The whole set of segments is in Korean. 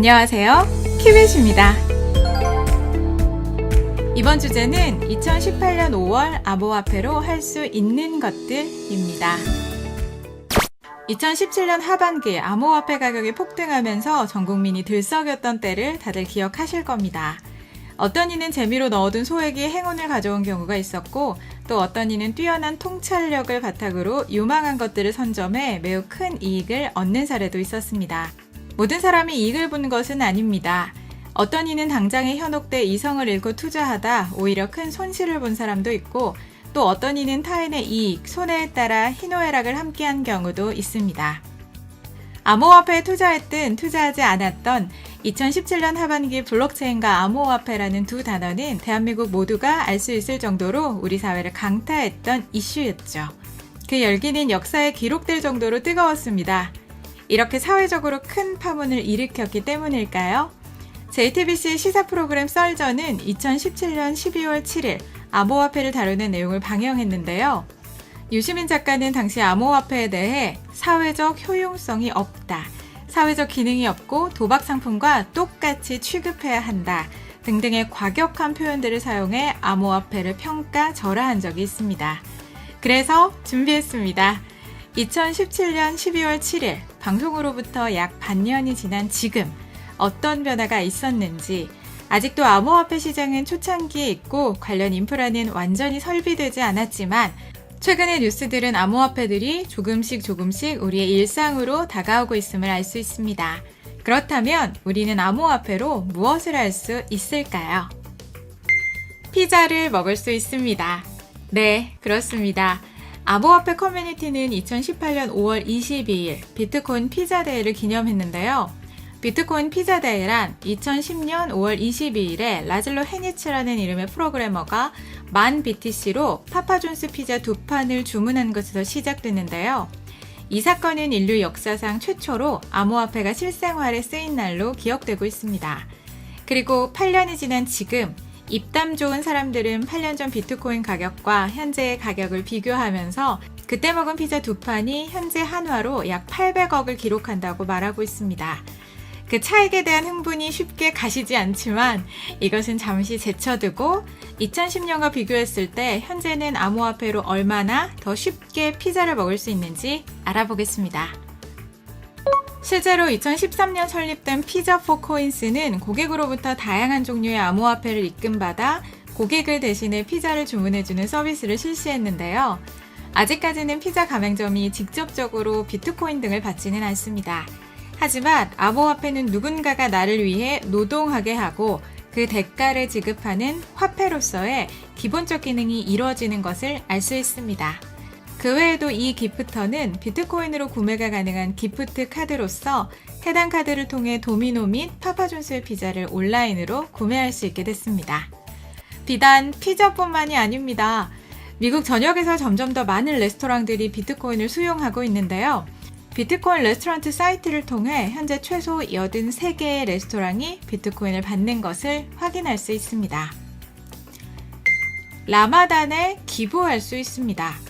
안녕하세요. 키벳입니다. 이번 주제는 2018년 5월 암호화폐로 할 수 있는 것들입니다. 2017년 하반기 암호화폐 가격이 폭등하면서 전 국민이 들썩였던 때를 다들 기억하실 겁니다. 어떤 이는 재미로 넣어둔 소액이 행운을 가져온 경우가 있었고, 또 어떤 이는 뛰어난 통찰력을 바탕으로 유망한 것들을 선점해 매우 큰 이익을 얻는 사례도 있었습니다. 모든 사람이 이익을 본 것은 아닙니다. 어떤 이는 당장에 현혹돼 이성을 잃고 투자하다 오히려 큰 손실을 본 사람도 있고, 또 어떤 이는 타인의 이익, 손해에 따라 희노애락을 함께한 경우도 있습니다. 암호화폐에 투자했든 투자하지 않았던 2017년 하반기 블록체인과 암호화폐라는 두 단어는 대한민국 모두가 알 수 있을 정도로 우리 사회를 강타했던 이슈였죠. 그 열기는 역사에 기록될 정도로 뜨거웠습니다. 이렇게 사회적으로 큰 파문을 일으켰기 때문일까요? JTBC 시사 프로그램 썰전은 2017년 12월 7일 암호화폐를 다루는 내용을 방영했는데요. 유시민 작가는 당시 암호화폐에 대해 사회적 효용성이 없다, 사회적 기능이 없고 도박 상품과 똑같이 취급해야 한다 등등의 과격한 표현들을 사용해 암호화폐를 평가절하한 적이 있습니다. 그래서 준비했습니다. 2017년 12월 7일 방송으로부터 약 반년이 지난 지금 어떤 변화가 있었는지, 아직도 암호화폐 시장은 초창기에 있고 관련 인프라는 완전히 설비되지 않았지만 최근의 뉴스들은 암호화폐들이 조금씩 우리의 일상으로 다가오고 있음을 알 수 있습니다. 그렇다면 우리는 암호화폐로 무엇을 할 수 있을까요? 피자를 먹을 수 있습니다. 네, 그렇습니다. 암호화폐 커뮤니티는 2018년 5월 22일 비트코인 피자데이를 기념했는데요. 비트코인 피자데이란 2010년 5월 22일에 라즐로 헤니츠라는 이름의 프로그래머가 10,000BTC로 파파존스 피자 2판을 주문한 것에서 시작됐는데요. 이 사건은 인류 역사상 최초로 암호화폐가 실생활에 쓰인 날로 기억되고 있습니다. 그리고 8년이 지난 지금 입담 좋은 사람들은 8년 전 비트코인 가격과 현재의 가격을 비교하면서 그때 먹은 피자 2판이 현재 한화로 약 800억을 기록한다고 말하고 있습니다. 그 차익에 대한 흥분이 쉽게 가시지 않지만 이것은 잠시 제쳐두고 2010년과 비교했을 때 현재는 암호화폐로 얼마나 더 쉽게 피자를 먹을 수 있는지 알아보겠습니다. 실제로 2013년 설립된 피자4코인스는 고객으로부터 다양한 종류의 암호화폐를 입금받아 고객을 대신해 피자를 주문해주는 서비스를 실시했는데요. 아직까지는 피자 가맹점이 직접적으로 비트코인 등을 받지는 않습니다. 하지만 암호화폐는 누군가가 나를 위해 노동하게 하고 그 대가를 지급하는 화폐로서의 기본적 기능이 이루어지는 것을 알 수 있습니다. 그 외에도 이 기프터는 비트코인으로 구매가 가능한 기프트 카드로서 해당 카드를 통해 도미노 및 파파존스의 피자를 온라인으로 구매할 수 있게 됐습니다. 비단 피자뿐만이 아닙니다. 미국 전역에서 점점 더 많은 레스토랑들이 비트코인을 수용하고 있는데요. 비트코인 레스토랑트 사이트를 통해 현재 최소 83개의 레스토랑이 비트코인을 받는 것을 확인할 수 있습니다. 라마단에 기부할 수 있습니다.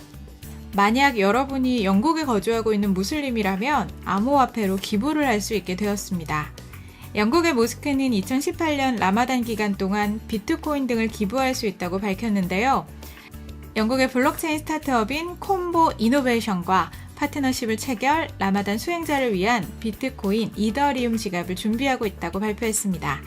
만약 여러분이 영국에 거주하고 있는 무슬림이라면 암호화폐로 기부를 할 수 있게 되었습니다. 영국의 모스크는 2018년 라마단 기간 동안 비트코인 등을 기부할 수 있다고 밝혔는데요. 영국의 블록체인 스타트업인 콤보 이노베이션과 파트너십을 체결 라마단 수행자를 위한 비트코인 이더리움 지갑을 준비하고 있다고 발표했습니다.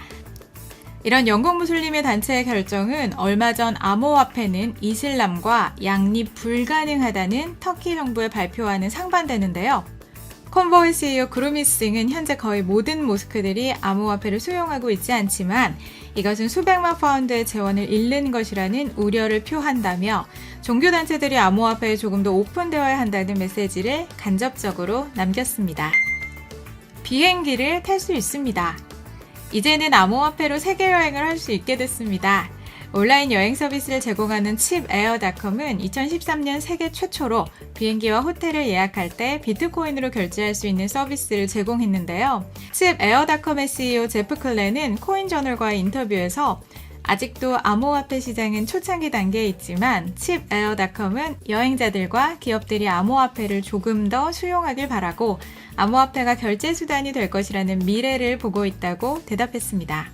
이런 영국 무슬림의 단체의 결정은 얼마 전 암호화폐는 이슬람과 양립 불가능하다는 터키 정부의 발표와는 상반되는데요. 콤보의 CEO 구르미싱은 현재 거의 모든 모스크들이 암호화폐를 수용하고 있지 않지만 이것은 수백만 파운드의 재원을 잃는 것이라는 우려를 표한다며 종교단체들이 암호화폐에 조금 더 오픈되어야 한다는 메시지를 간접적으로 남겼습니다. 비행기를 탈 수 있습니다. 이제는 암호화폐로 세계 여행을 할 수 있게 됐습니다. 온라인 여행 서비스를 제공하는 칩에어닷컴은 2013년 세계 최초로 비행기와 호텔을 예약할 때 비트코인으로 결제할 수 있는 서비스를 제공했는데요. 칩에어닷컴의 CEO 제프 클레는 코인저널과의 인터뷰에서 아직도 암호화폐 시장은 초창기 단계에 있지만 chipeair.com은 여행자들과 기업들이 암호화폐를 조금 더 수용하길 바라고 암호화폐가 결제 수단이 될 것이라는 미래를 보고 있다고 대답했습니다.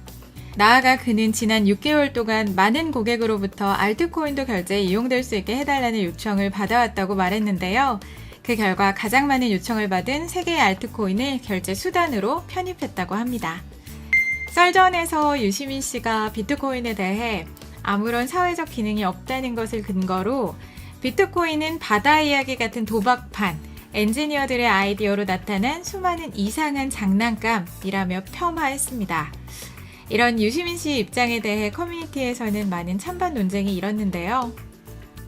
나아가 그는 지난 6개월 동안 많은 고객으로부터 알트코인도 결제에 이용될 수 있게 해달라는 요청을 받아왔다고 말했는데요. 그 결과 가장 많은 요청을 받은 3개의 알트코인을 결제 수단으로 편입했다고 합니다. 썰전에서 유시민 씨가 비트코인에 대해 아무런 사회적 기능이 없다는 것을 근거로 비트코인은 바다 이야기 같은 도박판, 엔지니어들의 아이디어로 나타난 수많은 이상한 장난감이라며 폄하했습니다. 이런 유시민 씨 입장에 대해 커뮤니티에서는 많은 찬반 논쟁이 일었는데요.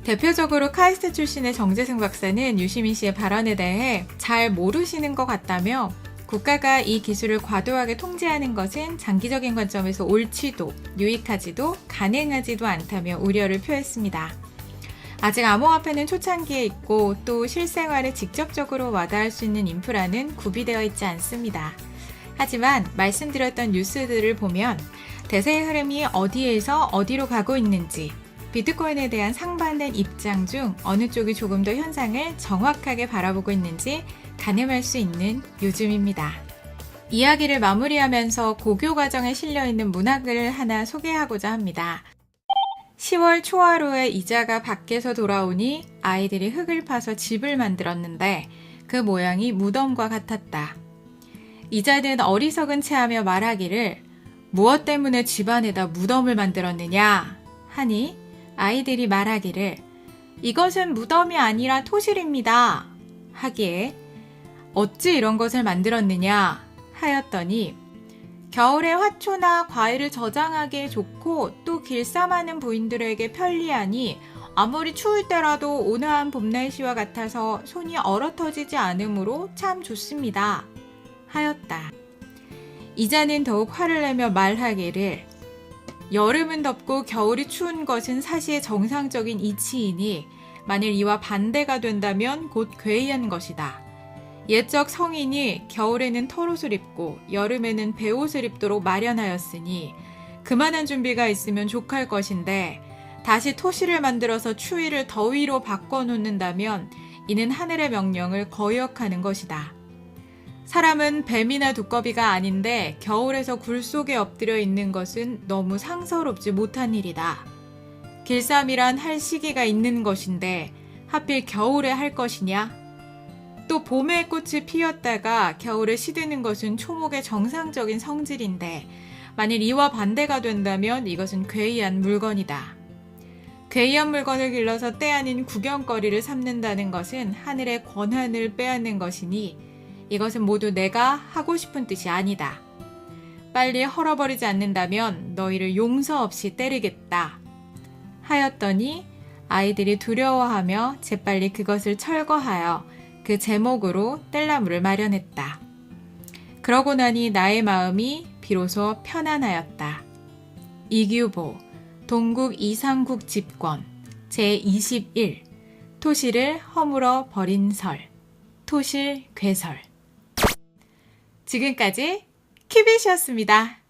대표적으로 카이스트 출신의 정재승 박사는 유시민 씨의 발언에 대해 잘 모르시는 것 같다며 국가가 이 기술을 과도하게 통제하는 것은 장기적인 관점에서 옳지도 유익하지도 가능하지도 않다며 우려를 표했습니다. 아직 암호화폐는 초창기에 있고 또 실생활에 직접적으로 와닿을 수 있는 인프라는 구비되어 있지 않습니다. 하지만 말씀드렸던 뉴스들을 보면 대세의 흐름이 어디에서 어디로 가고 있는지 비트코인에 대한 상반된 입장 중 어느 쪽이 조금 더 현상을 정확하게 바라보고 있는지 가늠할 수 있는 요즘입니다. 이야기를 마무리하면서 고교 과정에 실려있는 문학을 하나 소개하고자 합니다. 10월 초하루에 이자가 밖에서 돌아오니 아이들이 흙을 파서 집을 만들었는데 그 모양이 무덤과 같았다. 이자는 어리석은 체하며 말하기를 무엇 때문에 집안에다 무덤을 만들었느냐 하니 아이들이 말하기를 이것은 무덤이 아니라 토실입니다 하기에 어찌 이런 것을 만들었느냐 하였더니 겨울에 화초나 과일을 저장하기에 좋고 또 길쌈하는 부인들에게 편리하니 아무리 추울 때라도 온화한 봄 날씨와 같아서 손이 얼어터지지 않으므로 참 좋습니다 하였다. 이자는 더욱 화를 내며 말하기를 여름은 덥고 겨울이 추운 것은 사시의 정상적인 이치이니 만일 이와 반대가 된다면 곧 괴이한 것이다. 옛적 성인이 겨울에는 털옷을 입고 여름에는 배옷을 입도록 마련하였으니 그만한 준비가 있으면 족할 것인데 다시 토시를 만들어서 추위를 더위로 바꿔놓는다면 이는 하늘의 명령을 거역하는 것이다. 사람은 뱀이나 두꺼비가 아닌데 겨울에서 굴 속에 엎드려 있는 것은 너무 상서롭지 못한 일이다. 길쌈이란 할 시기가 있는 것인데 하필 겨울에 할 것이냐? 또 봄에 꽃이 피었다가 겨울에 시드는 것은 초목의 정상적인 성질인데 만일 이와 반대가 된다면 이것은 괴이한 물건이다. 괴이한 물건을 길러서 때 아닌 구경거리를 삼는다는 것은 하늘의 권한을 빼앗는 것이니 이것은 모두 내가 하고 싶은 뜻이 아니다. 빨리 헐어버리지 않는다면 너희를 용서 없이 때리겠다. 하였더니 아이들이 두려워하며 재빨리 그것을 철거하여 그 제목으로 뗄나무를 마련했다. 그러고 나니 나의 마음이 비로소 편안하였다. 이규보, 동국 이상국 집권, 제21, 토시를 허물어 버린 설, 토실 괴설. 지금까지 큐빗이었습니다.